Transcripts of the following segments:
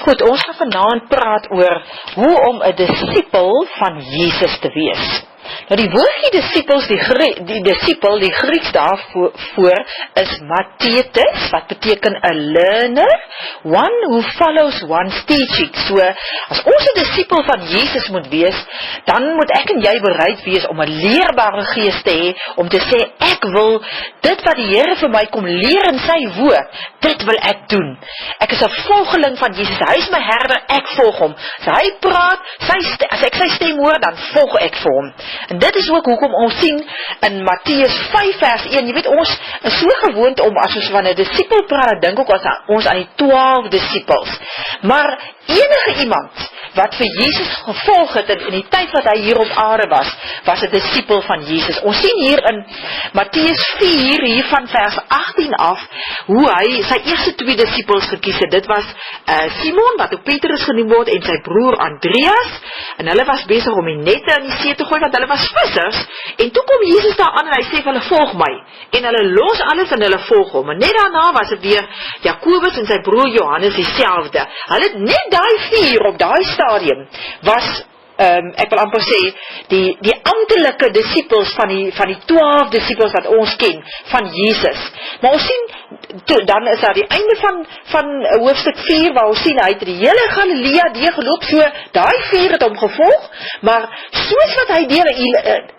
Goed, ons gaan vanaand praat oor hoe om 'n disipel van Jesus te wees. Nou die woordjie disipels, die Grieks daarvoor is mathetes, wat beteken 'n learner, one who follows one's teaching. So, as ons 'n disipel van Jesus moet wees, dan moet ek en jy bereid wees om 'n leerbare gees te hê, om te sê, ek wil dit wat die Here vir my kom leer in sy woord, dit wil ek doen. Ek is 'n volgeling van Jesus, hy is my herder, ek volg hom. As hy praat, as ek sy stem hoor, dan volg ek vir hom. En dit is ook hoekom ons sien in Matteus 5 vers 1, jy weet ons is so gewoond om as ons van 'n disipel praat, dink ook ons aan die 12 disipels. Maar enige iemand wat vir Jesus gevolg het in die tyd wat hy hier op aarde was 'n disipel van Jesus. Ons sien hier in Matteus 4, hier van vers 18 af, hoe hy sy eerste 2 disipels gekies het. Dit was Simon, wat ook Petrus genoem word, en sy broer Andreas, en hulle was besig om die nette in die see te gooi, want hulle was vissers, en toe kom Jesus daar aan en hy sê vir hulle, volg my, en hulle los alles en hulle volg hom. En net daarna was dit weer Jakobus en sy broer Johannes dieselfde. Hulle het net daai 4 op daai stadium was ek wil amper sê, die amptelike disipels van die 12 disipels wat ons ken, van Jesus. Maar ons sien, dan is daar die einde van hoofstuk 4, waar ons sien, hy het die hele Galilea deurgeloop, so daai 4 het hom gevolg, maar soos wat hy deur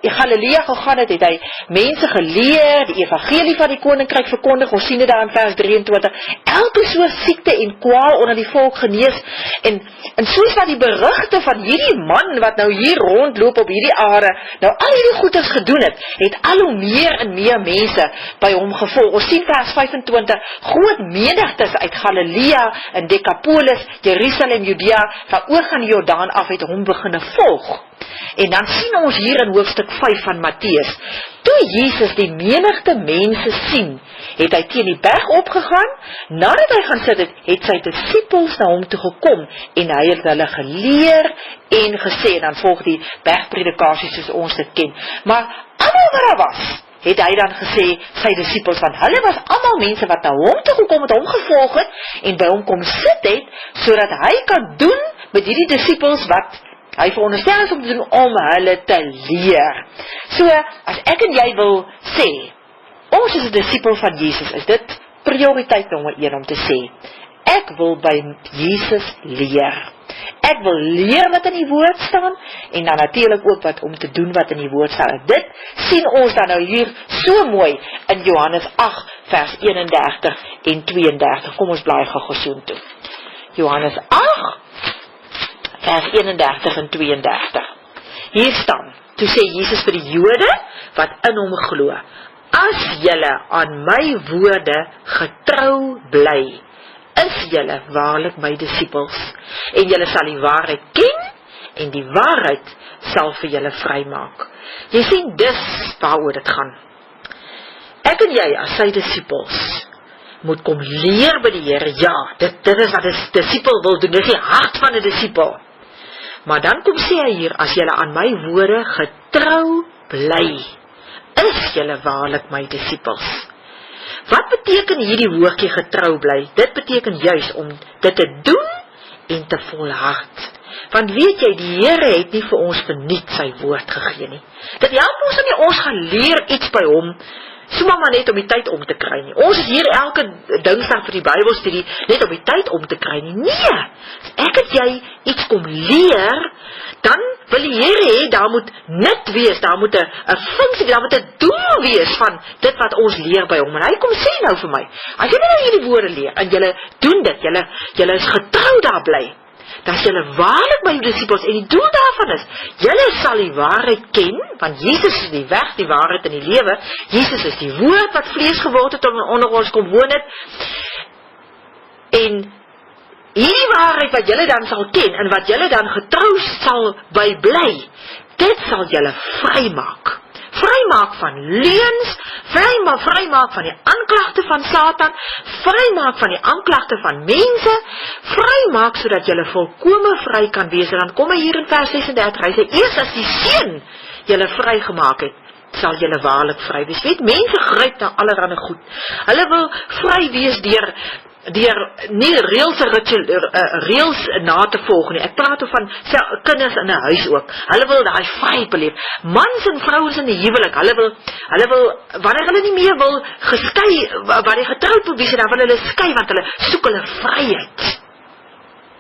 Galilea gegaan het, het hy mense geleer, die evangelie van die koninkryk verkondig, ons sien dit daar in vers 23, elke soort siekte en kwaal onder die volk genees, en soos wat die berigte van hierdie man, wat nou hier rondloop op hierdie aarde, nou al hierdie goeders gedoen het al hoe meer en meer mense by hom gevolg. Ons sien vers 25, groot menigtes uit Galilea en Decapolis, Jerusalem, Judea, van oor gaan die Jordaan af, het hom beginne volg. En dan sien ons hier in hoofstuk 5 van Matteus, toe Jesus die menigte mense sien, het hy teen die berg opgegaan, nadat hy gaan sit het sy disipels na hom toe gekom, en hy het hulle geleer en gesê, en dan volg die bergpredikasie soos ons dit ken. Maar almal wat daar was, het hy dan gesê, sy disipels, want hulle was almal mense wat na hom toe gekom het, hom gevolg het, en by hom kom sit het, sodat hy kan doen met hierdie disipels wat hy veronderstel is om te doen, om hulle te leer. So, as ek en jy wil sê, ons is 'n disipel van Jesus, is dit prioriteit nommer 1 om te sê, ek wil by Jesus leer. Ek wil leer wat in die woord staan, en dan natuurlik ook wat om te doen wat in die woord staan. En dit sien ons dan nou hier so mooi in Johannes 8 vers 31 en 32. Kom ons blaai gou soontoe. Johannes 8 vers 31 en 32. Hier staan, toe sê Jesus vir die Jode wat in hom glo, as julle aan my woorde getrou bly, is julle waarlik my disipels, en julle sal die waarheid ken, en die waarheid sal vir julle vrymaak. Jy sien, dis waaroor dit gaan. Ek en jy, as sy disipels, moet kom leer by die Here. Ja, dit is wat 'n disipel wil doen, dis die hart van 'n disipel. Maar dan kom sê hy hier, as julle aan my woorde getrou bly, is julle waarlik my disipels. Wat beteken hierdie woordjie getrou bly? Dit beteken juis om dit te doen en te volhard. Want weet jy, die Here het nie vir ons verniet sy woord gegee nie. Dit help ons nie, ons gaan leer iets by hom, maar net om die tyd om te kry nie. Ons is hier elke Dinsdag vir die Bybelstudie, net om die tyd om te kry nie. Nee, ek het jy iets kom leer, dan wil die Here hê, daar moet nut wees, daar moet 'n funksie, daar moet 'n doel wees van dit wat ons leer by hom. En hy kom sê nou vir my, as julle nou hierdie woorde leer, en julle doen dit, julle is getrou daar bly, dan is julle waarlik my disipels, en die doel daarvan is, julle sal die waarheid ken, want Jesus is die weg, die waarheid en die lewe. Jesus is die woord wat vlees geword het en onder ons kom woon het, en hierdie waarheid wat julle dan sal ken, en wat julle dan getrou sal by bly, dit sal julle vrymaak. Vrymaak van leuns, vrymaak van die aanklagte van Satan, vrymaak van die aanklagte van mense, vrymaak sodat julle volkome vry kan wees. En dan kom hy hier in vers 36, hy sê, eers as die Seun julle vrygemaak het, sal julle waarlik vry wees. Weet, mense gryp na allerhande goed. Hulle wil vry wees deur deur nie reëls na te volg nie. Ek praat van kinders in 'n huis ook. Hulle wil daai vryheid beleef. Mans en vrouens in die huwelik, hulle wil wanneer hulle nie meer wil geskei, wanneer getroud wil wees, dan wil hulle skei want hulle soek hulle vryheid.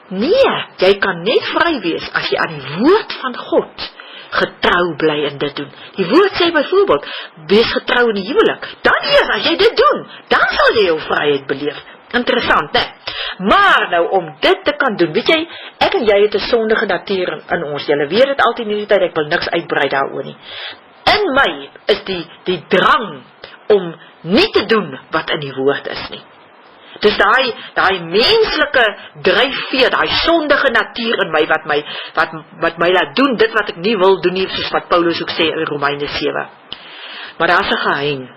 Nee, jy kan net vry wees as jy aan die woord van God getrou bly in dit doen. Die woord sê byvoorbeeld, wees getrou in die huwelik. Dan eers as jy dit doen, dan sal jy jou vryheid beleef. Interessant, né? Maar nou om dit te kan doen, weet jy, ek en jy het 'n sondige natuur in ons. Julle weet dit altyd in die tyd, ek wil niks uitbrei daaroor nie. In my is die drang om nie te doen wat in die woord is nie. Dis daai menslike dryfveer, daai sondige natuur in my wat my laat doen dit wat ek nie wil doen nie, soos wat Paulus ook sê in Romeine 7. Maar daar's 'n geheim.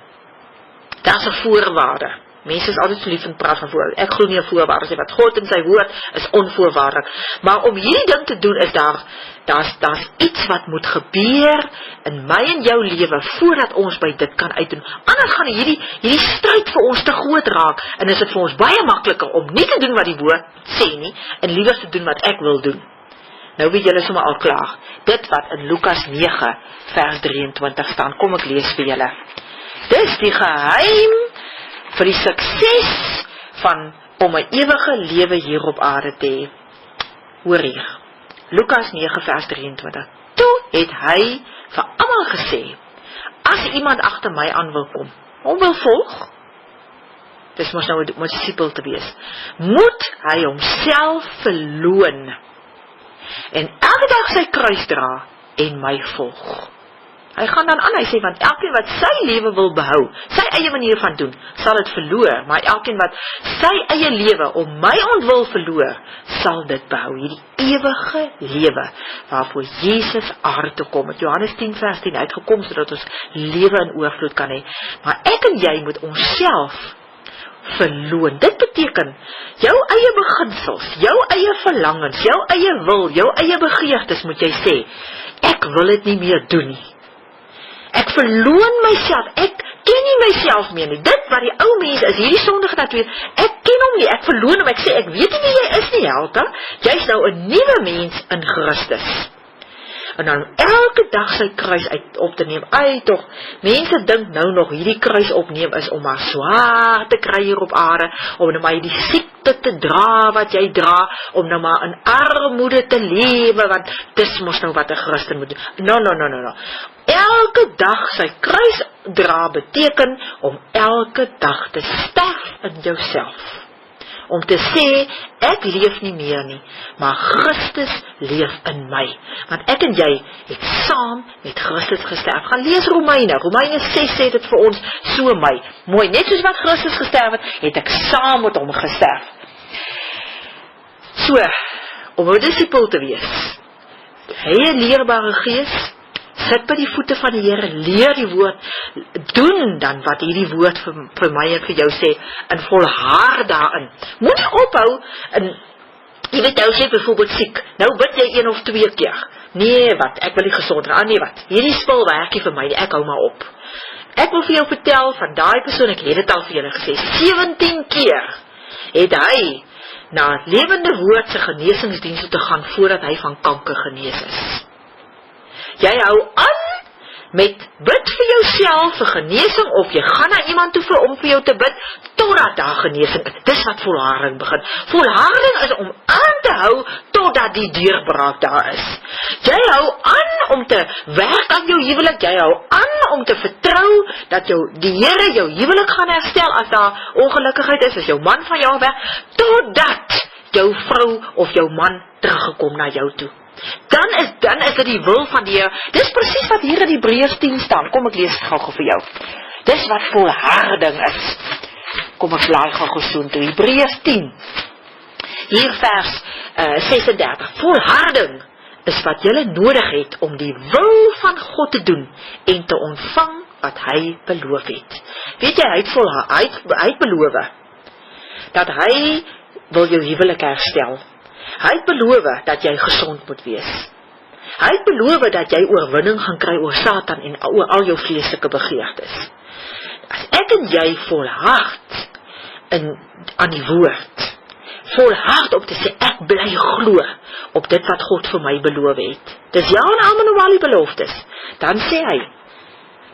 Daar's 'n voorwaarde. Mense is altyd so lief en praat van voorwaarde. Ek glo nie 'n voorwaarde sê wat God in sy woord is onvoorwaardelik. Maar om hierdie ding te doen is daar's iets wat moet gebeur in my en jou lewe voordat ons by dit kan uitdoen. Anders gaan hierdie stryd vir ons te groot raak en is dit vir ons baie makliker om nie te doen wat die woord sê nie en liewer te doen wat ek wil doen. Nou weet julle sommer al klaar. Dit wat in Lukas 9 vers 23 staan, kom ek lees vir julle. Dis die geheim vir die sukses om 'n ewige lewe hier op aarde te hê. Hoor hier. Lukas 9 vers 23. Toe het hy vir almal gesê, as iemand agter my aan wil kom, hom wil volg, dis mos nou 'n disipel te wees, moet hy homself verloon en elke dag sy kruis dra en my volg. Hy gaan dan aan, hy sê, want elkeen wat sy lewe wil behou, sy eie manier van doen, sal dit verloor, maar elkeen wat sy eie lewe om my ontwil verloor, sal dit behou, hierdie ewige lewe, waarvoor Jesus aarde toe kom, het Johannes 10 vers 10 uitgekom, sodat ons lewe in oorvloed kan hê, maar ek en jy moet onsself verloon. Dit beteken, jou eie beginsels, jou eie verlangens, jou eie wil, jou eie begeertes moet jy sê, ek wil dit nie meer doen nie. Ek verloon myself, ek ken nie myself meer nie, dit wat die ou mens is, hierdie sondige natuur, ek ken hom nie, ek verloon hom, ek sê, ek weet nie wie jy is nie, Helga, jy is nou 'n nuwe mens in Christus. En dan elke dag sy kruis op te neem, tog, mense dink nou nog, hierdie kruis opneem is om maar swaar te kry hier op aarde, om nou maar die siekte te dra wat jy dra, om nou maar in armoede te lewe, want dis mos nou wat 'n Christen moet doen. No. Elke dag sy kruis dra beteken om elke dag te sterf in jouself. Om te sê, ek leef nie meer nie, maar Christus leef in my. Want ek en jy het saam met Christus gesterf. Gaan lees Romeine 6 sê dit vir ons so mooi. Net soos wat Christus gesterf het ek saam met hom gesterf. So, om 'n disipel te wees, hy 'n leerbare gees, sit by die voete van die Here, leer die woord, doen dan wat hierdie woord vir my en vir jou sê, en volhard daarin. Moenie ophou, en jy weet nou, sê byvoorbeeld siek, nou bid jy 1 of 2 keer, nee wat, ek wil nie gesond raak, nee wat, hierdie spul werk nie vir my, ek hou maar op. Ek wil vir jou vertel van daai persoon, ek het dit al vir julle gesê, 17 keer het hy na Lewende Woord se genesingsdienste te gaan, voordat hy van kanker genees is. Jy hou aan met bid vir jouself vir genesing, of jy gaan na iemand toe om vir jou te bid, totdat daar genesing is. Dis wat volharding begin. Volharding is om aan te hou, totdat die deurbraak daar is. Jy hou aan om te werk aan jou huwelik, jy hou aan om te vertrou, dat die Here jou huwelik gaan herstel, as daar ongelukkigheid is, as jou man van jou weg, totdat jou vrou of jou man teruggekom na jou toe. Dan is dit die wil van die Here. Dis presies wat hier in Hebreërs 10 staan. Kom ek lees dit gou vir jou. Dis wat volharding is. Kom ek blaai gou soontoe. Hebreërs 10. Hier vers 36. Volharding is wat jy nodig het om die wil van God te doen en te ontvang wat hy beloof het. Weet jy, hy het beloof dat hy wil jou huwelik herstel. Hy het beloof dat jy gesond moet wees. Hy het beloof dat jy oorwinning gaan kry oor Satan en oor al jou vleeslike begeertes. As ek en jy volhard aan die woord. Volhard om te sê, ek bly glo op dit wat God vir my beloof het. Dis ja en amen op al die beloftes. Dan sê hy,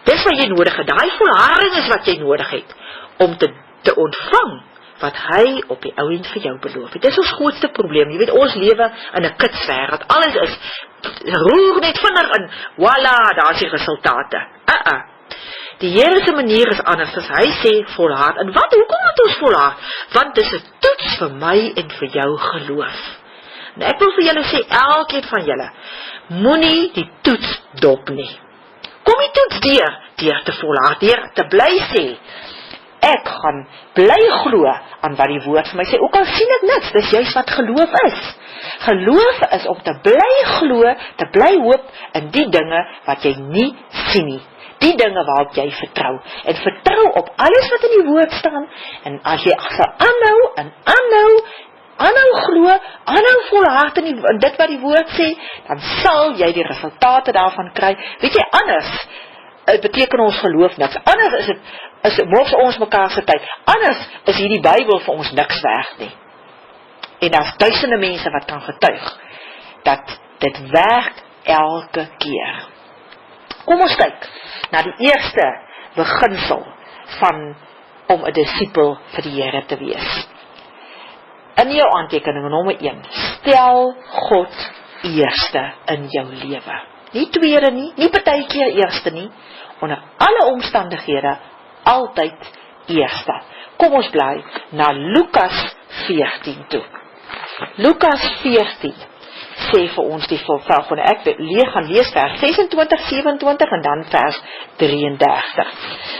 dis wat jy nodig het, daai volharding is wat jy nodig het, om te ontvang, wat hy op die ouend vir jou beloof het. Dis ons grootste probleem, jy weet, ons lewe in 'n kitswêreld, alles is, roer net vinnig in, voila, daar is die resultate. Die Here se manier is anders, as hy sê, volhard, en hoekom moet ons volhard? Want dis 'n toets vir my en vir jou geloof. En ek wil vir julle sê, elkeen van julle, moenie die toets dop nie. Kom die toets deur te volhard, deur te bly sê, ek gaan bly glo aan wat die woord vir my sê, ook al sien ek niks, dis juist wat geloof is. Geloof is om te bly glo, te bly hoop in die dinge wat jy nie sien nie. Die dinge waarop jy vertrou. En vertrou op alles wat in die woord staan. En as jy sal aanhou glo, aanhou volhard in dit wat die woord sê, dan sal jy die resultate daarvan kry. Weet jy, anders beteken ons geloof niks. Anders is mos ons mekaar se tyd. Anders is hierdie Bybel vir ons niks werd nie. En daar's duisende mense wat kan getuig dat dit werk elke keer. Kom ons kyk na die eerste beginsel om 'n disipel vir die Here te wees. In jou aantekening, nommer 1, stel God eerste in jou lewe. Nie tweede nie, nie partykeer eerste nie, onder alle omstandighede, altyd eerste. Kom ons bly na Lukas 14 toe. Lukas 14 sê vir ons die volgende, ek gaan lees vers 26, 27 en dan vers 33.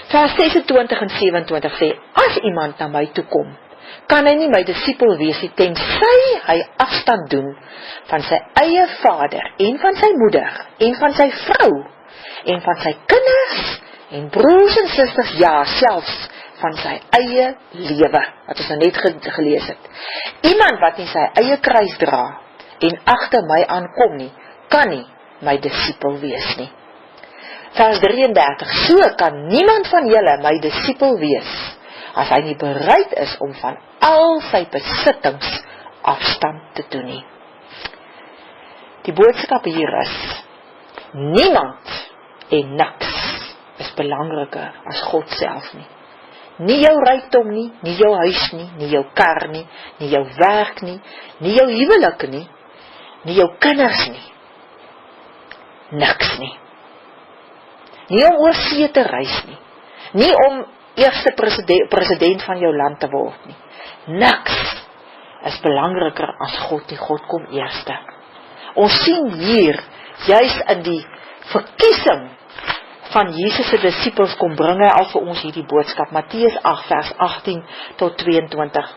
Vers 26 en 27 sê, as iemand na my toe kom, kan hy nie my disipel wees nie, tensy hy afstand doen van sy eie vader, en van sy moeder, en van sy vrou, en van sy kinders, en broers en susters, ja, selfs van sy eie lewe, wat ons nou net gelees het. Iemand wat nie sy eie kruis dra, en agter my aankom nie, kan nie my disipel wees nie. Vers 33, so kan niemand van julle my disipel wees, as hy nie bereid is om van al sy besittings afstand te doen nie. Die boodskap hier is, niemand en niks is belangriker as God self nie. Nie jou rykdom nie, nie jou huis nie, nie jou kar nie, nie jou werk nie, nie jou huwelik nie, nie jou kinders nie. Niks nie. Nie om oor see te reis nie. Nie om eerste president van jou land te word nie. Niks is belangriker as God nie. God kom eerste. Ons sien hier, juis in die verkiesing van Jesus se disippels, kom bring hy al vir ons hierdie boodskap. Matteus 8 vers 18 tot 22.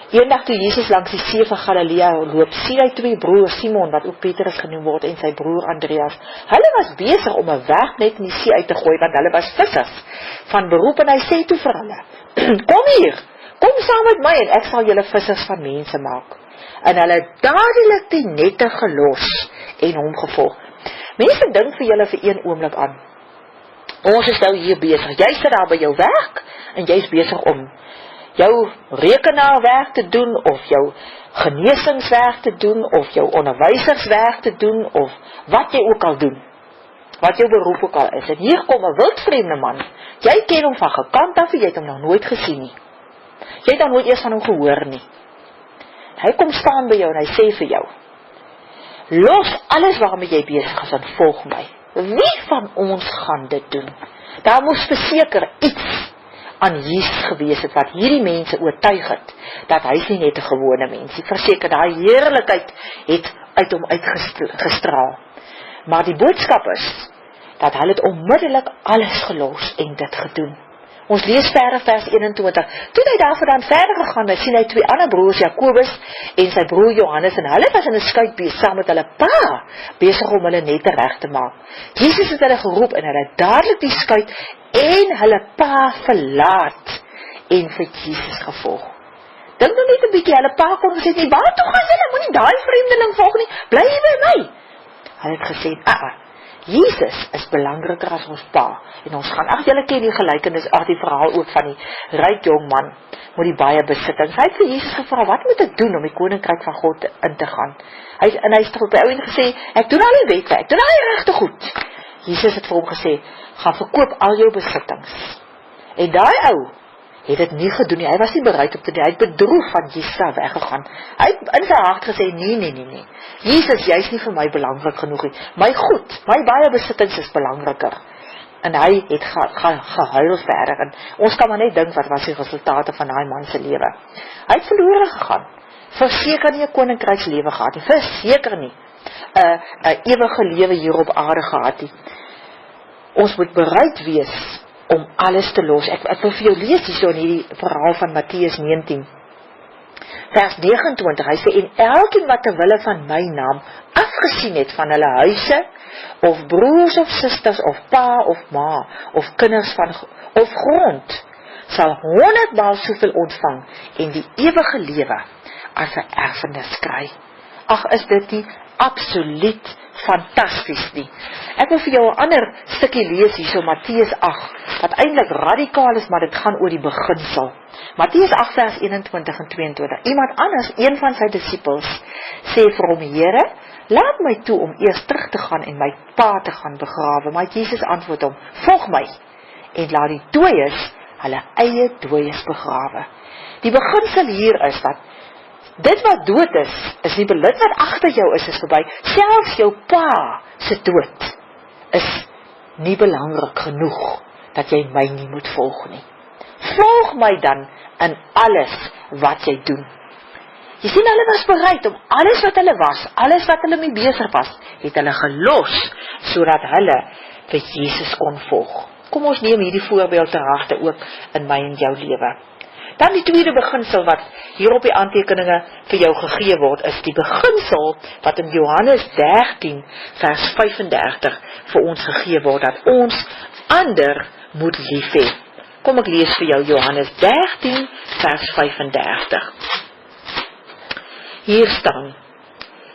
Eendag toe Jesus langs die see van Galilea loop, sien hy twee broers, Simon, wat ook Petrus genoem word, en sy broer Andreas. Hulle was besig om 'n werknet in die see uit te gooi, want hulle was vissers van beroep, en hy sê toe vir hulle, kom hier, kom saam met my, en ek sal julle vissers van mense maak. En hulle het dadelik die nette gelos, en hom gevolg. Mense dink vir julle vir een oomblik aan, ons is nou hier besig, jy sit daar by jou werk, en jy is besig om jou rekenaarwerk te doen, of jou genesingswerk te doen, of jou onderwyserswerk te doen, of wat jy ook al doen, wat jou beroep ook al is. En hier kom 'n wildvreemde man, jy ken hom van gekant af, jy het hom nog nooit gesien nie, jy het nog nooit eers van hom gehoor nie. Hy kom staan by jou, en hy sê vir jou, los alles waarmee jy besig is, en volg my. Wie van ons gaan dit doen? Daar moes verseker iets aan Jesus gewees het, wat hierdie mense oortuig het, dat hy nie net 'n gewone mens nie, verseker, daai heerlikheid het uit hom uitgestraal. Maar die boodskap is, dat hulle het onmiddellik alles gelos en dit gedoen. Ons lees verder vers 21, toe hy daarvandaan verder gegaan het, sien hy twee ander broers, Jakobus en sy broer Johannes, en hulle was in 'n skuit besig saam met hulle pa, besig om hulle nette reg te maak. Jesus het hulle geroep, en hulle het dadelik die skuit en hulle pa verlaat, en vir Jesus gevolg. Dink nou net 'n bietjie, hulle pa kon gesê, nee, waar toe gaan julle, moenie daai vreemdeling volg nie, bly hier by my. Hulle het gesê, Jesus is belangriker as ons pa, en ons gaan, julle ken die gelykenis, die verhaal ook van die ryk jong man, met die baie besittings. Hy het vir Jesus gevra, wat moet ek doen om die koninkryk van God in te gaan? Hy het op die ouend gesê, ek doen al die wette, ek doen al die regte goed. Jesus het vir hom gesê, gaan verkoop al jou besittings. En daai ou het dit nie gedoen nie, hy was nie bereid om te doen, hy het bedroef van Jesus weggegaan. Hy het in sy hart gesê, nee, Jesus, jy is nie vir my belangrik genoeg nie, my goed, my baie besittings is belangriker. En hy het gehuil verder, en ons kan maar net dink wat was die resultate van daai man se lewe. Hy het verlore gegaan, verseker nie 'n koninkrykslewe gehad nie, verseker nie 'n ewige lewe hier op aarde gehad nie. Ons moet bereid wees om alles te los. Ek wil vir jou lees hierso in hierdie verhaal van Matteus 19. Vers 29, hy sê, en elkeen wat ter wille van my naam afgesien het van hulle huise, of broers of susters, of pa of ma, of kinders of grond, sal 100 maal soveel ontvang, en die ewige lewe as 'n erfenis kry. Ag, is dit nie absoluut fantasties nie. Ek wil vir jou 'n ander stukkie lees hierso, Matteus 8, wat eintlik radikaal is, maar dit gaan oor die beginsel. Matteus 8 vers 21 en 22. Iemand anders, een van sy disippels, sê vir hom, Here, laat my toe om eers terug te gaan en my pa te gaan begrawe. Maar Jesus antwoord hom, volg my, en laat die dooies hulle eie dooies begrawe. Die beginsel hier is dat dit wat dood is nie belid, wat agter jou is verby. Selfs jou pa se dood is nie belangrik genoeg dat jy my nie moet volg nie. Volg my dan in alles wat jy doen. Jy sien, hulle was bereid om alles wat hulle was, alles wat hulle mee besig was, het hulle gelos, sodat hulle vir Jesus kon volg. Kom ons neem hierdie voorbeeld ter harte ook in my en jou lewe. Dan die tweede beginsel wat hier op die aantekeninge vir jou gegee word, is die beginsel wat in Johannes 13 vers 35 vir ons gegee word, dat ons ander moet lief hê. Kom ek lees vir jou Johannes 13 vers 35. Hier staan,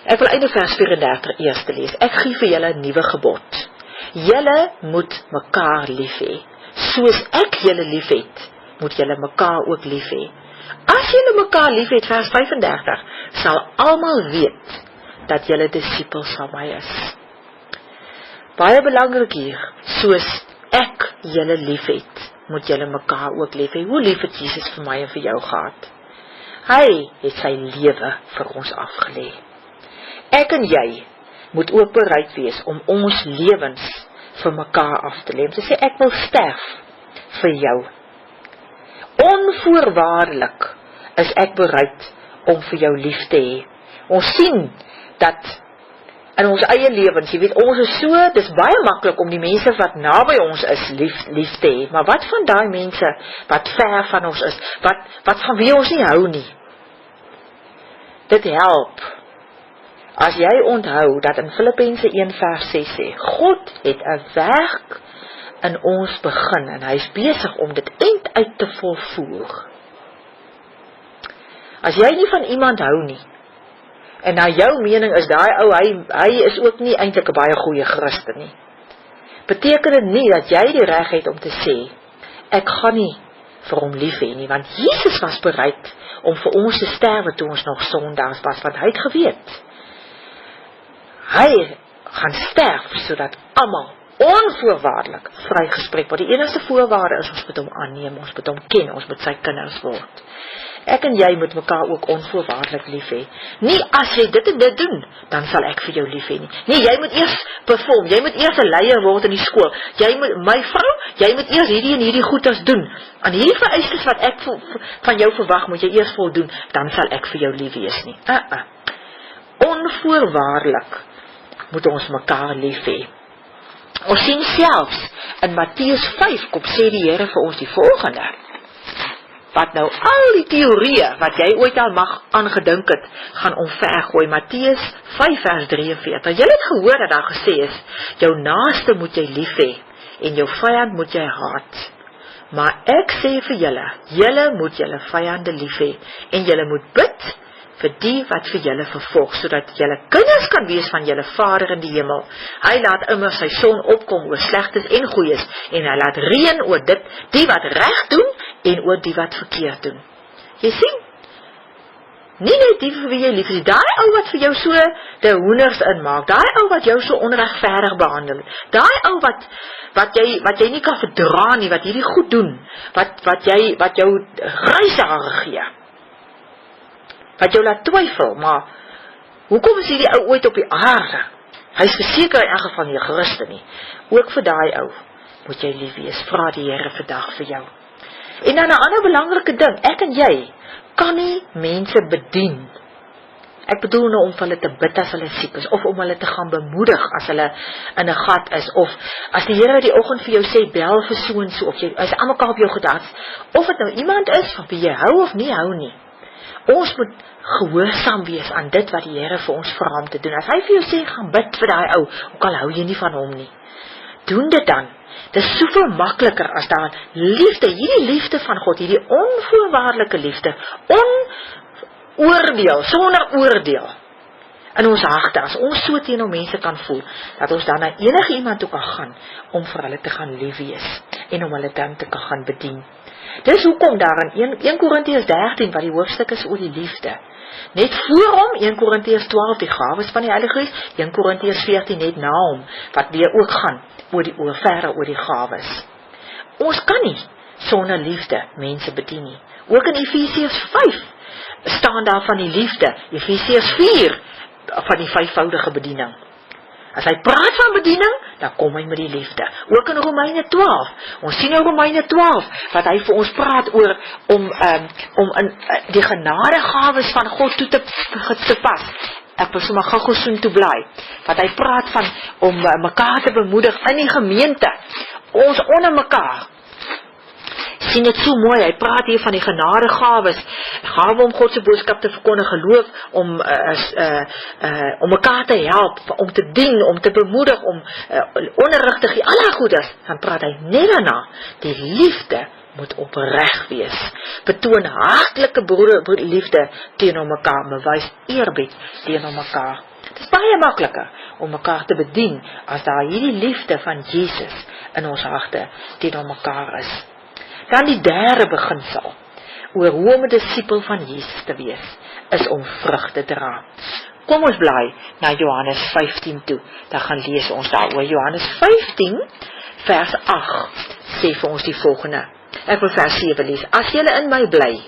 ek wil einde vers 34 eers lees. Ek gee vir julle 'n nuwe gebod. Julle moet mekaar lief hê. Soos ek julle lief het, moet julle mekaar ook lief hê. As julle mekaar lief het, vers 35, sal almal weet dat julle disippels van my is. Baie belangrik hier, soos ek julle lief het, moet julle mekaar ook lief hê. Hoe lief het Jesus vir my en vir jou gehad? Hy het sy lewe vir ons afgelê. Ek en jy moet ook bereid wees om ons lewens vir mekaar af te lê. Om te sê, ek wil sterf vir jou. Onvoorwaardelik is ek bereid om vir jou lief te hê. Ons sien dat in ons eie lewens, jy weet, ons is so, dis baie maklik om die mense wat naby ons is lief te hê, maar wat van daai mense wat ver van ons is, wat van wie ons nie hou nie? Dit help as jy onthou dat in Filippense 1 vers 6 sê, God het 'n werk in ons begin, en hy is besig om dit uit te volvoer. As jy nie van iemand hou nie, en na jou mening is daai ou, hy is ook nie eintlik 'n baie goeie Christen nie, beteken dit nie dat jy die reg het om te sê, ek gaan nie vir hom lief hê nie, want Jesus was bereid om vir ons te sterwe toe ons nog sondaars was, want hy het geweet, hy gaan sterf, sodat almal onvoorwaardelik vrygespreek word. Die enigste voorwaarde is, ons moet hom aanneem, ons moet hom ken, ons moet sy kinders word. Ek en jy moet mekaar ook onvoorwaardelik lief hê. Nie as jy dit en dit doen, dan sal ek vir jou lief hê nie. Nee, jy moet eers perform, jy moet eers 'n leier word in die skool. Jy moet, my vrou, jy moet eers hierdie en hierdie goeders doen. Aan hierdie vereistes wat ek van jou verwag, moet jy eers voldoen, dan sal ek vir jou lief wees nie. Onvoorwaardelik moet ons mekaar lief hê. Ons sien selfs in Matteus 5 kom sê die Here vir ons die volgende, wat nou al die teorieë wat jy ooit al mag aangedink het, gaan omvergooi. Matteus 5 vers 43. Jy het gehoor dat daar gesê is, jou naaste moet jy lief hê en jou vyand moet jy haat. Maar ek sê vir julle moet julle vyande lief hê en julle moet bid vir die wat vir julle vervolg, sodat julle kinders kan wees van julle Vader in die hemel. Hy laat immer sy son opkom oor slegtes en goeies, en hy laat reën oor die wat reg doen, en oor die wat verkeerd doen. Jy sien? Nie net die vir wie jy lief is, daai ou wat vir jou so die hoenders inmaak, daai ou wat jou so onregverdig behandel, daai ou wat jy nie kan verdra nie, wat hierdie goed doen, wat jou grysare gee, wat jou laat twyfel, maar hoekom is hierdie ou ooit op die aarde? Hy is verseker in elk geval nie 'n Christen nie. Ook vir daai ou moet jy lief wees, vra die Here vandag vir jou. En dan 'n ander belangrike ding, ek en jy kan nie mense bedien. Ek bedoel nou om vir hulle te bid as hulle siek is, of om hulle te gaan bemoedig as hulle in 'n gat is, of as die Here die oggend vir jou sê, bel vir so en so, of jy is almekaar op jou gedagtes, of dit nou iemand is van wie jy hou of nie hou nie. Ons moet gehoorsaam wees aan dit wat die Here vir ons vra om te doen. As hy vir jou sê, gaan bid vir daai ou, ook al hou jy nie van hom nie, doen dit dan. Dit is soveel makliker as daar liefde, hierdie liefde van God, hierdie onvoorwaardelike liefde, oordeel, sonder oordeel, in ons harte, as ons so teenoor mense kan voel, dat ons dan na enige iemand toe kan gaan, om vir hulle te gaan lief wees, en om hulle dan te kan gaan bedien. Dis hoekom daar in 1 Korintiërs 13, wat die hoofstuk is oor die liefde, net voor hom, 1 Korintiërs 12, die gawes van die Heilige Gees, 1 Korintiërs 14, net na hom, wat weer ook gaan, verder oor die gawes. Ons kan nie, sonder liefde, mense bedien nie. Ook in Efesiërs 5, staan daar van die liefde, Efesiërs 4, van die 5voudige bediening. As hy praat van bediening, dan kom hy met die liefde. Ook in Romeine 12, ons sien in Romeine 12, wat hy vir ons praat oor, om in die genadegawes van God toe te pas. Ek wil sommer gou soen toe bly, wat hy praat van, om mekaar te bemoedig in die gemeente, ons onder mekaar. Sien dit so mooi, hy praat hier van die genadegawes, gawe om God se boodskap te verkondig, geloof, om mekaar te help, om te dien, om te bemoedig, om onderrig te gee, alle goedes, dan praat hy net daarna, die liefde moet opreg wees, betoon hartlike liefde teenoor mekaar, bewys eerbied teenoor mekaar. Het is baie makliker om mekaar te bedien, as daar hierdie liefde van Jesus in ons harte teenoor mekaar is. Dan die derde beginsel, oor hoe om 'n disipel van Jesus te wees, is om vrug te dra. Kom ons bly na Johannes 15 toe, dan gaan lees ons daaroor. Johannes 15, vers 8, sê vir ons die volgende. Ek wil vers 7 lees. As julle in my bly,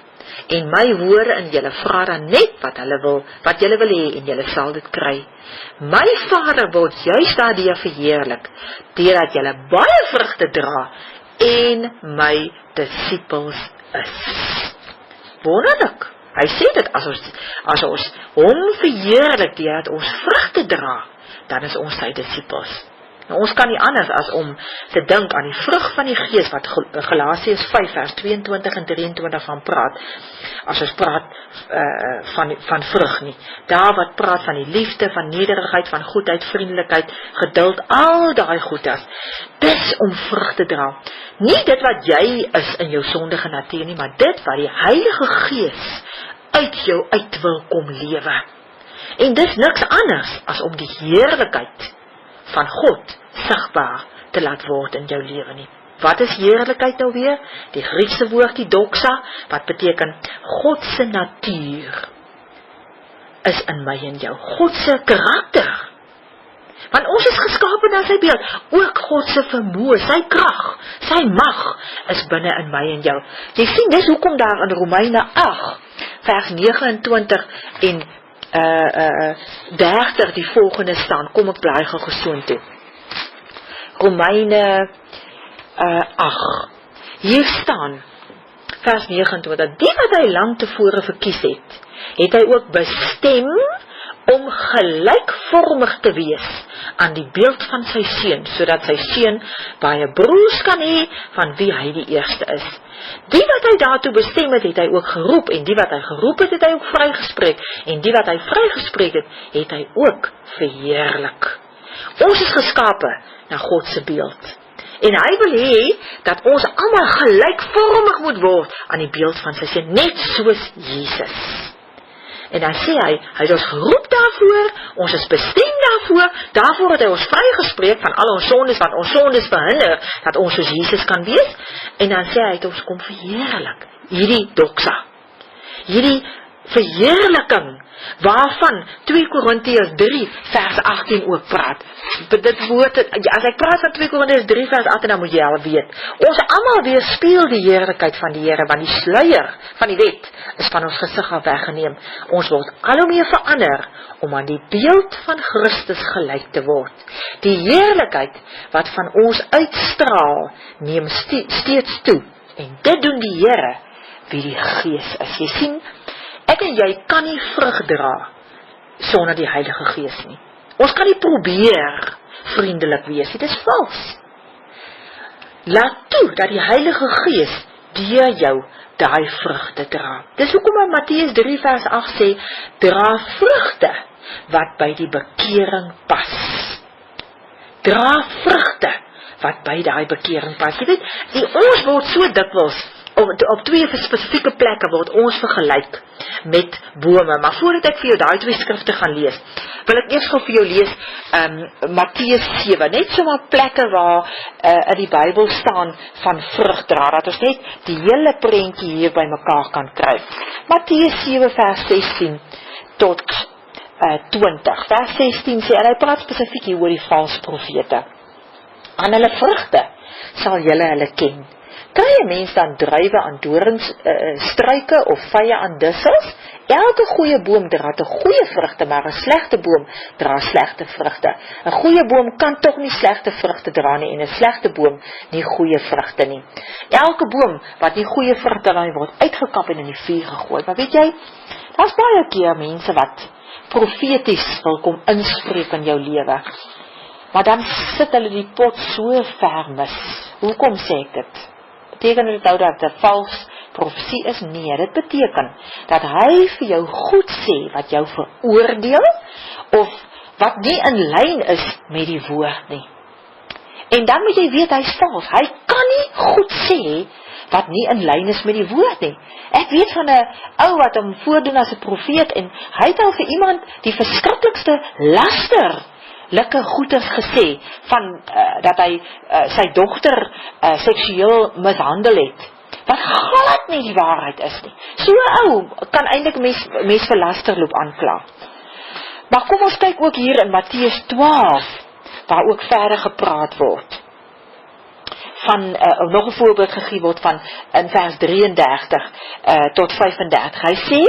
en my woorde in julle, vra dan net wat julle wil hê, en julle sal dit kry. My Vader word juist daardeur verheerlik, deurdat julle baie vrugte dra, en my disipels is. Wonderlik. Hy sê dit, as ons hom verheerlik deurdat ons vrugte dra, dan is ons sy disipels. Nou, ons kan nie anders as om te dink aan die vrug van die Gees, wat Galasiërs 5 vers 22 en 23 van praat, as ons praat van vrug nie. Daar wat praat van die liefde, van nederigheid, van goedheid, vriendelikheid, geduld, al daai goedes. Dis om vrug te dra. Nie dit wat jy is in jou sondige natuur nie, maar dit wat die Heilige Gees uit jou uit wil kom lewe. En dis niks anders as om die heerlikheid van God sigbaar te laat word in jou lewe nie. Wat is heerlikheid nou weer? Die Griekse woord, die doxa, wat beteken God se natuur is in my en jou. God se karakter. Want ons is geskape na sy beeld. Ook God se vermoë, sy krag, sy mag is binne in my en jou. Jy sien, dis hoekom daar in Romeine 8, vers 29 en 30 die volgende staan. Kom ek bly gou gesoontoe. Romeine 8. Hier staan, vers 29, die wat hy lang tevore verkies het hy ook bestem om gelykvormig te wees aan die beeld van sy seun, sodat sy seun baie broers kan hê, van wie hy die eerste is. Die wat hy daartoe bestem het, het hy ook geroep, en die wat hy geroep het, het hy ook vrygespreek, en die wat hy vrygespreek het, het hy ook verheerlik. Ons is geskape na God se beeld, en hy wil hê dat ons almal gelykvormig moet word aan die beeld van sy seun, net soos Jesus. En dan sê hy het ons geroep daarvoor, ons is bestem daarvoor het hy ons vrygespreek van al ons sondes, want ons sondes verhinder dat ons soos Jesus kan wees, en dan sê hy het ons kom verheerlik, hierdie doxa. hierdie verheerliking, waarvan 2 Korintiërs 3 vers 18 ook praat. Dit woord, as ek praat van 2 Korintiërs 3 vers 18, dan moet jy al weet, ons almal weerspieël die heerlikheid van die Here, want die sluier van die wet is van ons gesig af weggeneem. Ons word al hoe meer verander, om aan die beeld van Christus gelyk te word. Die heerlikheid wat van ons uitstraal, neem steeds toe, en dit doen die Here, wie die Gees is. Jy sien, ek en jy kan nie vrug dra sonder die Heilige Gees nie. Ons kan nie probeer vriendelik wees, dit is vals. Laat toe dat die Heilige Gees deur jou daai vrugte dra. Dis hoekom in Matteus 3 vers 8 sê, dra vrugte wat by die bekering pas. Dra vrugte wat by daai bekering pas. Jy weet, ons word so dikwels op 2 spesifieke plekke word ons vergelyk met bome, maar voordat ek vir jou daai 2 skrifte gaan lees, wil ek eers gou vir jou lees Matteus 7, net so maar plekke waar in die Bybel staan van vrug dra, dat ons net die hele prentjie hier by mekaar kan kry. Matteus 7 vers 16 tot 20, vers 16 sê, en hy praat spesifiek hier oor die valse profete. Aan hulle vrugte sal julle hulle ken. Kry 'n mens dan druiwe aan doringstruike of vye aan dussels? Elke goeie boom dra te goeie vrugte, maar 'n slegte boom dra slegte vrugte. 'n Goeie boom kan tog nie slegte vrugte dra nie, en 'n slegte boom nie goeie vrugte nie. Elke boom wat nie goeie vrugte dra nie, word uitgekap en in die vuur gegooi. Maar weet jy, daar's baie keer mense wat profeties wil kom inspreek in jou lewe, maar dan sit hulle die pot so ver mis. Hoekom sê ek dit? Beteken dit nou dat 'n vals profesie is? Nee, dit beteken dat hy vir jou goed sê wat jou veroordeel, of wat nie in lyn is met die woord nie. En dan moet jy weet, hy is vals. Hy kan nie goed sê wat nie in lyn is met die woord nie. Ek weet van 'n ou wat hom voordoen as 'n profeet, en hy het al vir iemand die verskriklikste lasterlike goeders gesê, van dat hy sy dogter seksueel mishandel het, wat glad nie die waarheid is nie. So 'n ou kan eintlik mens vir lasterloop aankla. Maar kom ons kyk ook hier in Matteus 12, waar ook verder gepraat word. Van, nog 'n voorbeeld gegee word van in vers 33 tot 35. Hy sê,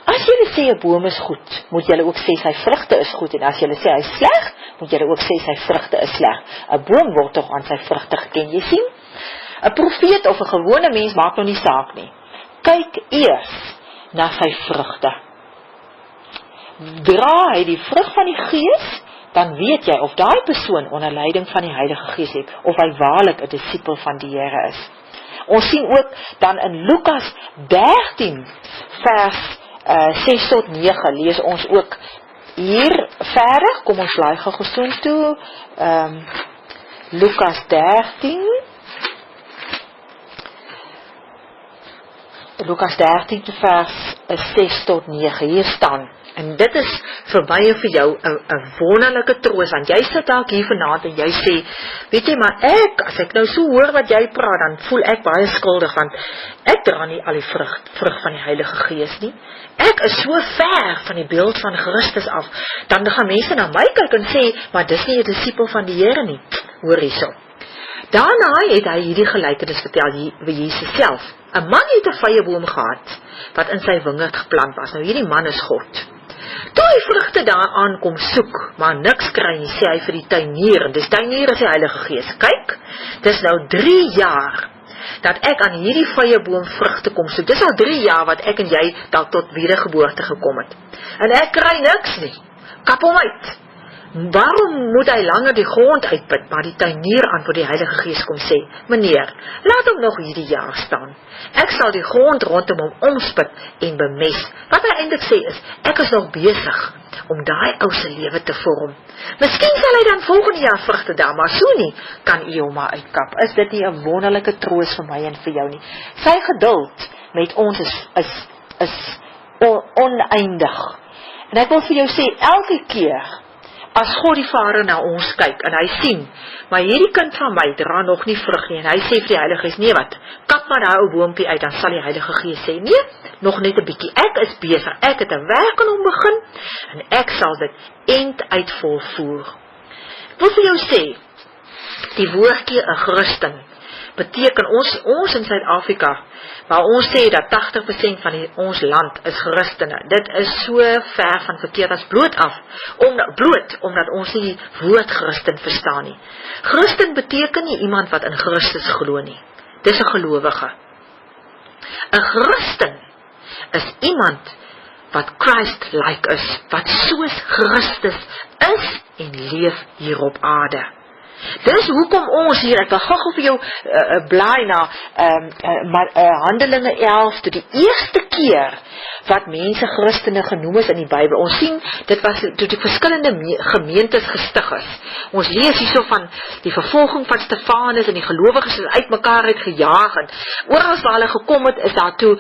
as julle sê 'n boom is goed, moet julle ook sê sy vrugte is goed, en as julle sê hy is sleg, moet julle ook sê sy vrugte is sleg. 'n Boom word tog aan sy vrugte geken. Jy sien, 'n profeet of 'n gewone mens maak nou nie saak nie. Kyk eers na sy vrugte. Dra hy die vrug van die Gees, dan weet jy of daai persoon onder leiding van die Heilige Gees het, of hy waarlik 'n disipel van die Here is. Ons sien ook dan in Lukas 13 vers 6 tot 9, lees ons ook hier verder. Kom ons laai gou toe. Lukas 13 vers 6 tot 9, hier staan. En dit is vir my en vir jou 'n wonderlike troos, want jy sit dalk hier vanaand en jy sê, weet jy, maar as ek nou so hoor wat jy praat, dan voel ek baie skuldig, want ek dra nie al die vrug van die Heilige Gees nie. Ek is so ver van die beeld van Christus af, dan gaan mense na my kyk en sê, maar dis nie 'n disipel van die Here nie. Hoor hierso. Daarna het hy hierdie gelykenis vertel vir Jesus self. 'n Man het 'n vyeboom gehad, wat in sy wingerd geplant was. Nou hierdie man is God. Toe hy vrugte daaraan kom soek, maar niks kry nie, sê hy vir die tuinier, en dis tuinier is die Heilige Gees, kyk, dis nou 3 jaar, dat ek aan hierdie vyeboom vrugte kom soek. Dis al 3 jaar wat ek en jy dalk tot wedergeboorte gekom het. En ek kry niks nie. Kap hom uit. Waarom moet hy langer die grond uitput? Maar die tuinier antwoord die Heilige Gees kom sê, meneer, laat hom nog hierdie jaar staan. Ek sal die grond rondom hom omspit en bemes. Wat hy eintlik sê is, ek is nog besig om daai ou se lewe te vorm. Miskien sal hy dan volgende jaar vrugte dra, maar so nie, kan u hom maar uitkap. Is dit nie 'n wonderlike troos vir my en vir jou nie? Sy geduld met ons is oneindig. En ek wil vir jou sê, elke keer as God die Vader na ons kyk, en hy sien, maar hierdie kind van my dra nog nie vrug nie, en hy sê vir die Heilige Gees, nee wat, kap maar daai ou boompie uit, dan sal die Heilige Gees sê, nee, nog net 'n bietjie, ek is besig, ek het 'n werk aan hom begin, en ek sal dit end uit volvoer. Ek wil vir jou sê, die woordjie 'n Christen, beteken ons in Suid-Afrika, waar ons sê dat 80% van ons land is Christene, dit is so ver van verkeerd as bloot af, omdat ons nie die woord Christen verstaan nie. Christen beteken nie iemand wat in Christus glo nie, dis 'n gelowige. 'n Christen is iemand wat Christ-like is, wat soos Christus is en leef hier op aarde. Dis hoekom ons hier, ek wil gou vir jou blaai na Handelinge 11, toe die eerste keer wat mense Christene genoem is in die Bybel. Ons sien, dit was toe die verskillende gemeentes gestig is. Ons lees hierso van die vervolging van Stefanus en die gelowiges is uit mekaar uit gejaag en oral waar hulle gekom het, is daar toe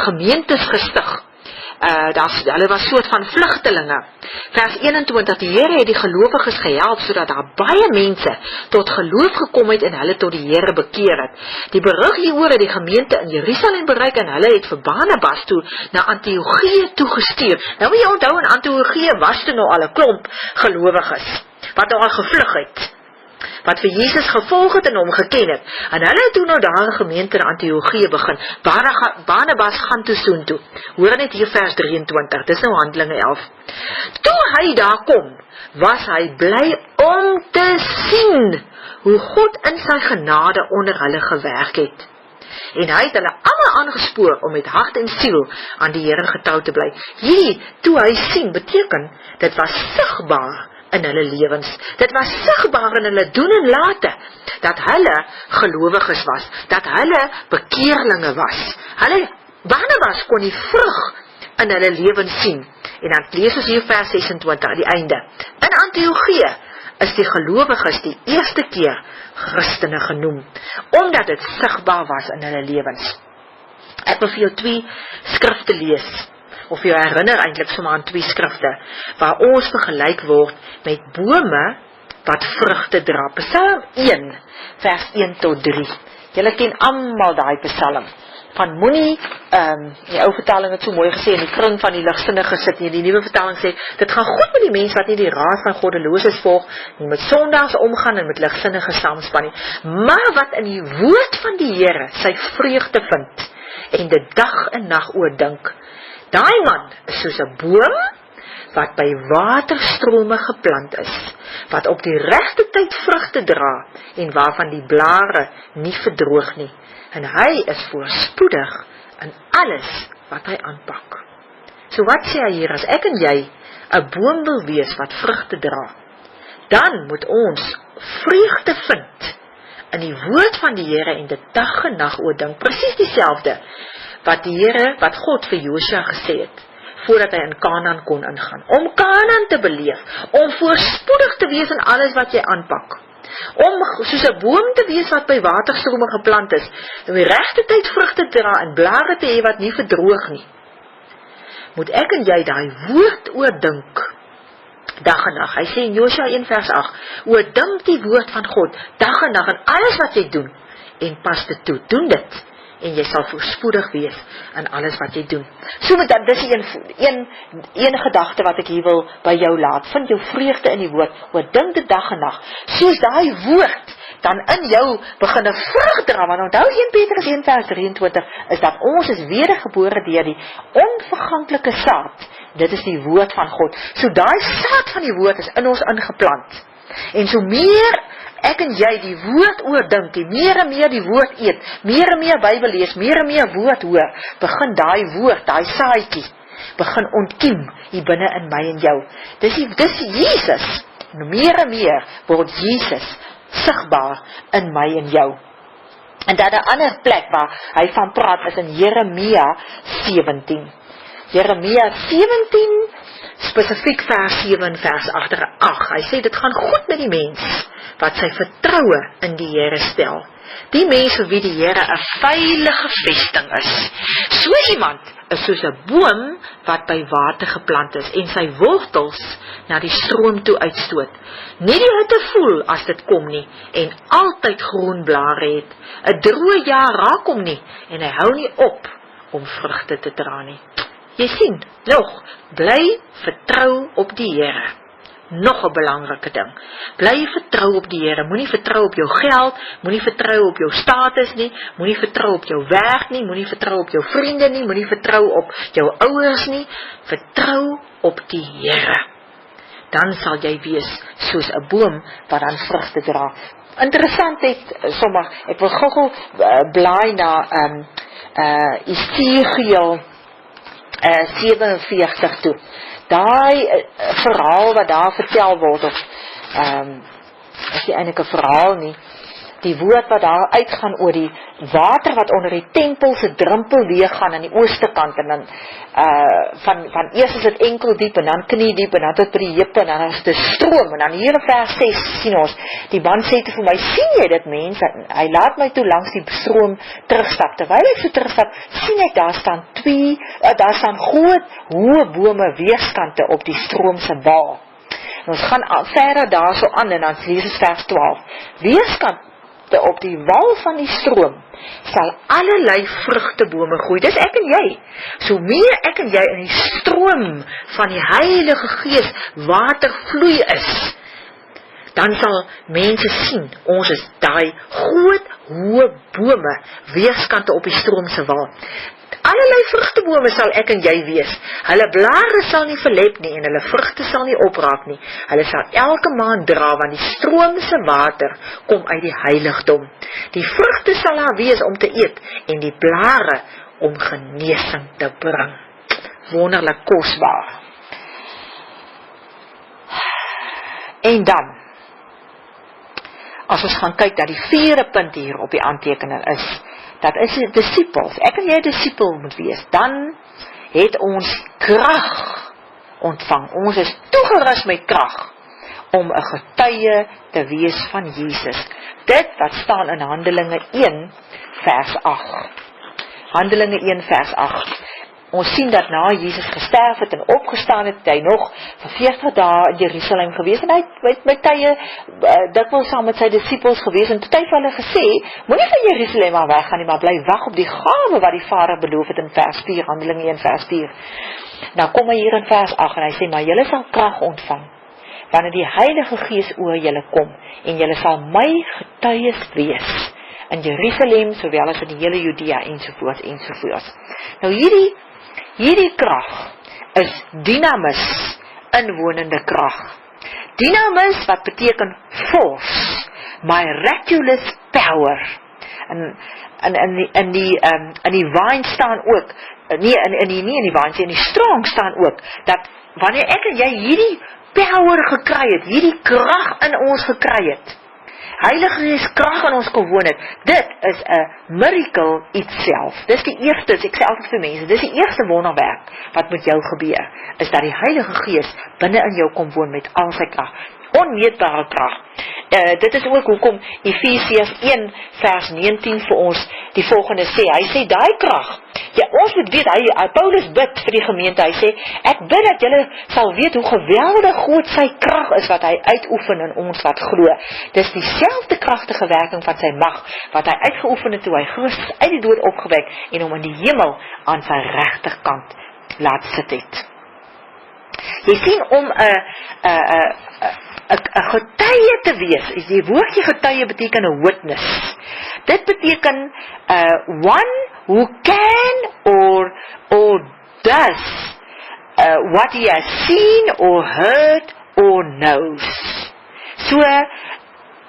gemeentes gestig. Hulle was soort van vlugtelinge. Vers 21, die Here het die gelowiges gehelp, sodat daar baie mense tot geloof gekom het en hulle tot die Here bekeer het. Die berig hieroor het die gemeente in Jerusalem bereik en hulle het vir Barnabas toe na Antiochië toegestuur. Nou moet jy onthou, in Antiochië was toe nou al 'n klomp gelowiges, wat nou al gevlug het, wat vir Jesus gevolg het en hom geken het. En hulle het toe nou daar 'n gemeente in Antiochië begin. Barnabas gaan toe soontoe. Hoor net hier vers 23, dis nou Handelinge 11. Toe hy daar kom, was hy bly om te sien hoe God in sy genade onder hulle gewerk het. En hy het hulle almal aangespoor om met hart en siel aan die Here getrou te bly. Hierdie, toe hy sien, beteken, dit was sigbaar in hulle lewens. Dit was sigbaar in hulle doen en late, dat hulle gelowiges was, dat hulle bekeerlinge was. Barnabas kon die vrug in hulle lewens sien. En dan lees ons hier vers 26 aan die einde. In Antiochië is die gelowiges die eerste keer Christene genoem, omdat dit sigbaar was in hulle lewens. Ek wil vir jou 2 skrifte lees, of jou herinner eintlik sommer aan 2 skrifte, waar ons vergelyk word met bome wat vrugte dra. Psalm 1, vers 1 tot 3. Julle ken almal daai psalm. Van moenie, die ou vertaling het so mooi gesê, in die kring van die ligsinnige sit nie. Die nuwe vertaling sê, dit gaan goed met die mens wat nie die raad van goddeloses volg, nie met sondaars omgaan en met ligsinnige saamspan nie, maar wat in die woord van die Here sy vreugde vind, en dit dag en nag oordink. Daai man is soos 'n boom wat by waterstrome geplant is, wat op die regte tyd vrugte dra en waarvan die blare nie verdroog nie. En hy is voorspoedig in alles wat hy aanpak. So wat sê hy hier, as ek en jy 'n boom wil wees wat vrugte dra, dan moet ons vreugde vind in die woord van die Here en dit dag en nag oordink. Presies dieselfde wat God vir Josua gesê het, voordat hy in Kanaan kon ingaan, om Kanaan te beleef, om voorspoedig te wees in alles wat jy aanpak, om soos 'n boom te wees wat by waterstrome geplant is, om die regte tyd vrugte te dra en blare te hê wat nie verdroog nie. Moet ek en jy daai woord oordink, dag en nag. Hy sê in Josua 1 vers 8, oordink die woord van God, dag en nag in alles wat jy doen, en pas dit toe, doen dit, en jy sal voorspoedig wees in alles wat jy doen. So met dat, dis een gedagte wat ek hier wil by jou laat, vind jou vreugde in die woord, oordink dit dag en nag, soos daai woord dan in jou begin 'n vrug dra, want onthou 1 Petrus 1 vers 23, is dat ons is wedergebore deur die onverganklike saad, dit is die woord van God, so daai saad van die woord is in ons ingeplant, en so meer ek en jy die woord oordink, die meer en meer die woord eet, meer en meer Bybel lees, meer en meer woord hoor, begin daai woord, daai saadjie, begin ontkiem hier binne in my en jou. Dis Jesus, meer en meer word Jesus sigbaar in my en jou. En dan 'n ander plek waar hy van praat is in Jeremia 17. Jeremia 17, spesifiek vers 7 en vers 8. Hy sê dit gaan goed met die mens wat sy vertroue in die Here stel. Die mens vir wie die Here 'n veilige vesting is. So iemand is soos 'n boom wat by water geplant is en sy wortels na die stroom toe uitstoot. Nie die hitte voel as dit kom nie en altyd groen blare het. 'n Droë jaar raak hom nie en hy hou nie op om vrugte te dra nie. Jy sien, bly vertrou op die Here. Nog 'n belangrike ding. Bly vertrou op die Here. Moenie vertrou op jou geld, moenie vertrou op jou status nie, moenie vertrou op jou werk nie, moenie vertrou op jou vriende nie, moenie vertrou op jou ouers nie. Vertrou op die Here. Dan sal jy wees soos 'n boom wat dan vrugte dra. Interessant ek wil gou blaai na Esegiel 47 toe. Daai verhaal wat daar vertel word, of is nie eintlik 'n verhaal nie, die woord wat daar uitgaan oor die water wat onder die tempel se drempel weergaan aan die ooste kant, en dan van eers is dit enkel diep, en dan knie diep, en dan tot by die heupe, en dan is dit stroom, en dan hier in vers 6 sien ons, die man sê vir my, sien jy dit mens, hy laat my toe langs die stroom terugstap, terwyl ek so terugstap, sien ek daar staan groot, hoë bome weerskante op die stroom se wal. En ons gaan verder daar so aan, en dan lees ons vers 12, weerskant op die wal van die stroom sal allerlei vrugtebome groei. Dis ek en jy. So meer ek en jy in die stroom van die Heilige Gees water vloei is, dan sal mense sien, ons is daai groot, hoë bome, weerskante op die stroom se wal. Allerlei vrugtebome sal ek en jy wees. Hulle blare sal nie verlep nie en hulle vrugte sal nie opraak nie. Hulle sal elke maand dra, want die stroom se water kom uit die heiligdom. Die vrugte sal daar wees om te eet en die blare om genesing te bring. Wonderlik kosbaar. En dan, as ons gaan kyk dat die vierde punt hier op die aantekening is, dat is die disciples, ek en jy discipel moet wees, dan het ons krag ontvang, ons is toegerus met krag, om 'n getuie te wees van Jesus. Dit wat staan in Handelinge 1 vers 8. Handelinge 1 vers 8. Ons sien dat na Jesus gesterf het en opgestaan het, hy nog vir 40 dae in Jerusalem gewees, en hy het met tye dikwels saam met sy disippels gewees, en toe het hy vir hulle gesê, moenie van Jerusalem maar weggaan nie, maar bly wag op die gawe wat die Vader beloof het in vers 4, Handelinge 1 vers 4. Nou kom hy hier in vers 8, en hy sê, maar julle sal krag ontvang, wanneer die Heilige Gees oor julle kom, en julle sal my getuies wees, in Jerusalem, sowel as in die hele Judea, ensovoorts, ensovoorts. Nou hierdie krag is dynamis, inwonende krag. Dynamis wat beteken force, miraculous power. In die wyn staan ook, nie in die wyn, in die strong staan ook, dat wanneer ek en jy hierdie power gekry het, hierdie krag in ons gekry het, Heilige Gees krag in ons kom woon het, dit is 'n miracle itself. Dis die eerste, ek sê altyd vir mense, dis die eerste wonderwerk wat met jou gebeur, is dat die Heilige Gees binne in jou kom woon met al sy krag, onmeetbare krag. Dit is ook hoekom Efesiërs 1 vers 19 vir ons die volgende sê, hy sê daai krag, ja, ons moet weet, Paulus bid vir die gemeente, hy sê, ek bid dat julle sal weet hoe geweldig groot sy krag is wat hy uitoefen in ons wat glo. Dis dieselfde kragtige werking van sy mag, wat hy uitgeoefen het toe hy Christus uit die dood opgewek en hom in die hemel aan sy regterkant laat sit het. Jy sien, om 'n getuie te wees, die woordjie getuie beteken 'n witness. Dit beteken one who can or does what he has seen or heard or knows. So,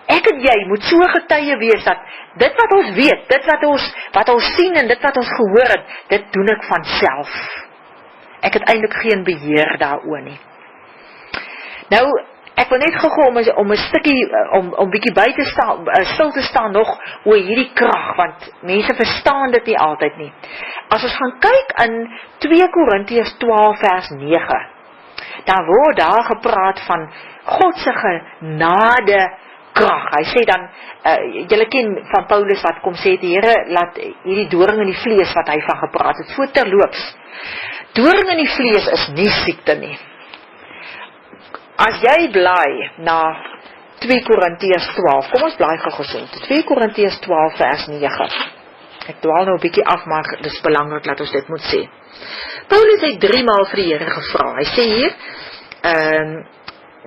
ek en jy moet so getuie wees dat dit wat ons weet, dit wat ons sien en dit wat ons gehoor het, dit doen ek van self. Ek het eintlik geen beheer daaroor nie. Nou, ek wil net gou om 'n stukkie, om bietjie by te staan, stil te staan nog oor hierdie krag, want mense verstaan dit nie altyd nie. As ons gaan kyk in 2 Korintiërs 12 vers 9, dan word daar gepraat van God se genade krag. Hy sê dan, julle ken van Paulus wat kom sê, die Here laat hierdie doring in die vlees wat hy van gepraat het, so terloops, Doring in die vlees is nie siekte nie. As jy blaai na 2 Korintiërs 12, kom ons blaai gesond. 2 Korintiërs 12 vers 9. Ek dwaal nou 'n bietjie af, maar dit is belangrik dat ons dit moet sê. Paulus het 3 maal vir die Here gevra. Hy sê hier,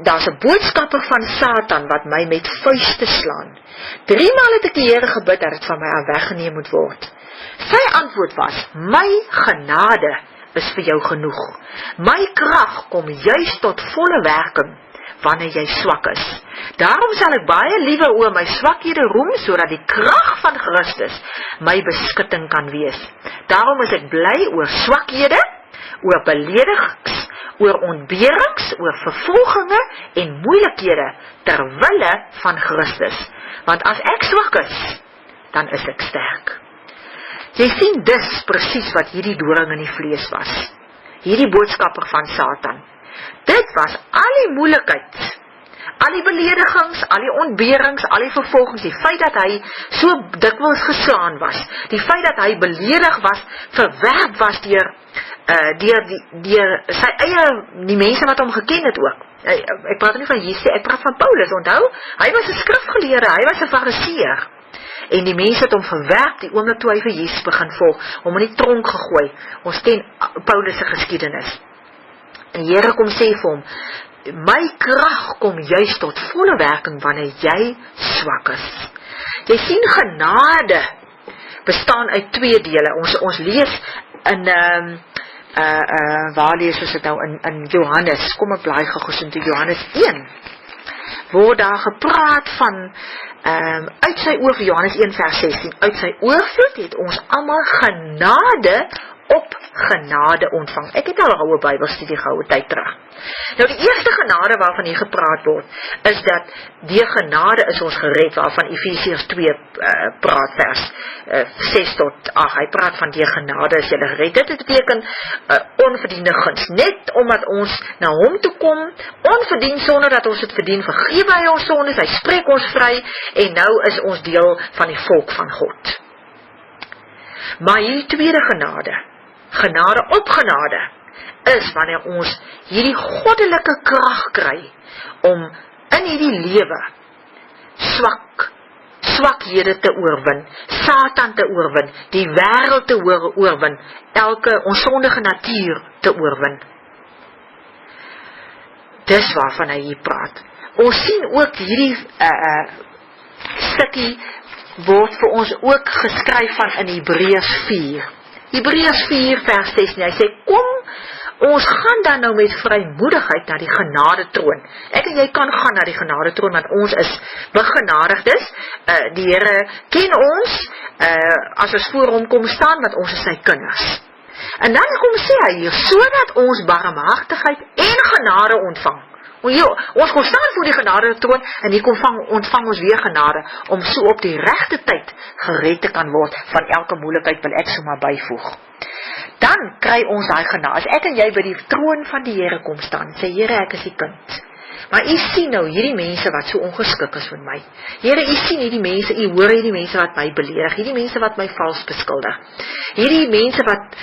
daar's 'n boodskapper van Satan wat my met vuiste slaan. 3 maal het ek die Here gebid dat dit van my af weggeneem moet word. Sy antwoord was, my genade is vir jou genoeg. My krag kom juis tot volle werking wanneer jy swak is. Daarom sal ek baie liewer oor my swakhede roem, sodat die krag van Christus my beskutting kan wees. Daarom is ek bly oor swakhede, oor beledigings, oor ontberings, oor vervolginge en moeilikhede ter wille van Christus. Want as ek swak is, dan is ek sterk. Jy sien dus presies wat hierdie doring in die vlees was. Hierdie boodskapper van Satan. Dit was al die moeilikheid, al die beledigings, al die ontberings, al die vervolgings, die feit dat hy so dikwels geslaan was, die feit dat hy beledig was, verwerp was deur sy eie, die mense wat hom geken het ook. Ek praat nie van Jesus, ek praat van Paulus, onthou? Hy was 'n skrifgeleerde, hy was 'n fariseer. En die mense het hom verwerp die oomblik toe hy vir Jesus begin volg, hom in die tronk gegooi. Ons ken Paulus se geskiedenis. En die Here kom sê vir hom, my krag kom juis tot volle werking wanneer jy swak is. Jy sien genade bestaan uit 2 dele. Ons lees in waar lees ons dit nou in Johannes, kom ek blaai gou toe Johannes 1. Word daar gepraat van uit sy oorvloed, Johannes 1 vers 16, uit sy oorvloed het ons almal genade op genade ontvang. Ek het al 'n goue Bybelstudie gehou tyd terug. Nou die eerste genade waarvan hier gepraat word, is dat deur genade is ons gered, waarvan Efesiërs 2 praat vers 6 tot 8. Hy praat van deur genade is julle gered. Dit beteken onverdiende guns, net omdat ons na hom toe kom, onverdien sonder dat ons dit verdien, vergewe hy ons sondes, hy spreek ons vry en nou is ons deel van die volk van God. Maar hierdie tweede genade op genade, is wanneer ons hierdie goddelike krag kry om in hierdie lewe swakhede te oorwin, Satan te oorwin, die wêreld te oorwin, elke onsondige natuur te oorwin. Dis waarvan hy hier praat. Ons sien ook hierdie stukkie word vir ons ook geskryf van in Hebreërs 4. Hebreërs 4 vers 16, hy sê, kom, ons gaan dan nou met vrymoedigheid na die genadetroon. Ek en jy kan gaan na die genadetroon, want ons is begenadigdes. Die Here ken ons, as ons voor hom kom staan, want ons is sy kinders. En dan kom sê hy hier, sodat ons barmhartigheid en genade ontvang. Ons kom staan voor die genadetroon, en hier ontvang ons weer genade, om so op die regte tyd gered te kan word, van elke moeilikheid wil ek so maar byvoeg. Dan kry ons daai genade, as ek en jy by die troon van die Here kom staan, sê Here, ek is die kind. Maar u sien nou, hierdie mense wat so ongeskik is vir my. Here, u sien hierdie mense, u hoor hierdie mense wat my beledig, hierdie mense wat my vals beskuldig, hierdie mense wat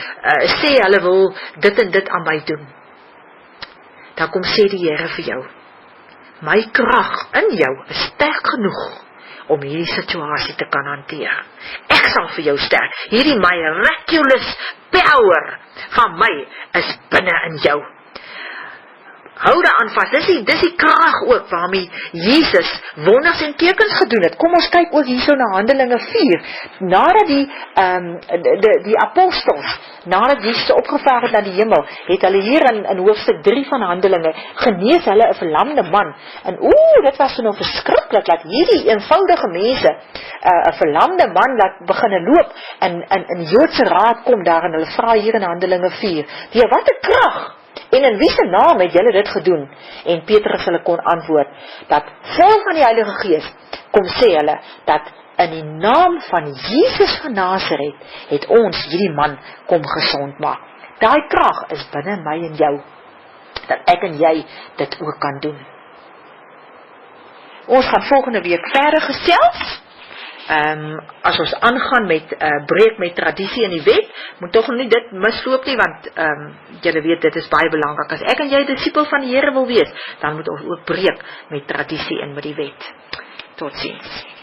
sê hulle wil dit en dit aan my doen. Dan kom sê die Here vir jou, my krag in jou is sterk genoeg om hierdie situasie te kan hanteer. Ek sal vir jou sterk. Hierdie miraculous power van my is binne in jou. Hou daaraan vas. Dis die krag ook waarmee Jesus wonders en tekens gedoen het. Kom ons kyk ook hierso na Handelinge 4. Nadat die apostels, nadat Jesus opgevaar het na die hemel, het hulle hier in hoofstuk 3 van Handelinge genees hulle 'n verlamde man. En dit was so nou verskriklik dat hierdie eenvoudige mense 'n verlamde man laat begin loop en Joodse raad kom daar en hulle vra hier in Handelinge 4. Deur watter krag? En in wie se naam het julle dit gedoen? En Petrus hulle kon antwoord, dat vol van die Heilige Gees, kom sê hulle, dat in die naam van Jesus van Nasaret, het ons hierdie man kom gesond maak. Daai krag is binne my en jou, dat ek en jy dit ook kan doen. Ons gaan volgende week verder gesels, as ons aangaan met breek met tradisie in die wet, moet tog nie dit misloop nie, want julle weet dit is baie belangrik. As ek en jy disipel van die Here wil wees, dan moet ons ook breek met tradisie en met die wet. Totsiens.